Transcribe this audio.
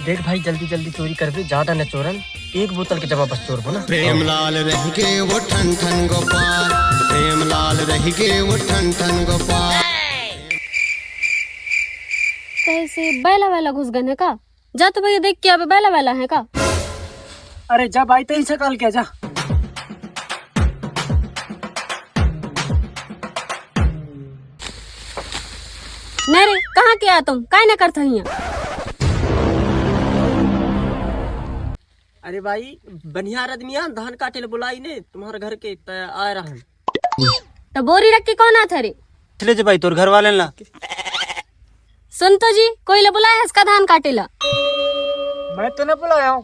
देख भाई जल्दी जल्दी चोरी कर भी, ज्यादा न चोरन, एक बोतल के जमा बस चोर को ना। प्रेमलाल रह के वो ठन ठन गोपाल, प्रेमलाल रह के वो ठन ठन गोपाल। कैसे बैला वैला घुस गए है का? जा तो भैया देख के अब बैला वैला है का? अरे जा भाई तेई से कॉल किया जा। नहीं रे, कहाँ किया तुम? काय न करता हिया? अरे भाई बनिहार आदमी धान काटे ले बुलाई ने तुम्हारे घर के आ रहा। तो बोरी रख के कौन आता रे? चले जा भाई तोर घर वाले ला। सुन तो जी, कोई ले बुलाया है इसका धान काटे ला? मैं तो नहीं बुलाया हूँ।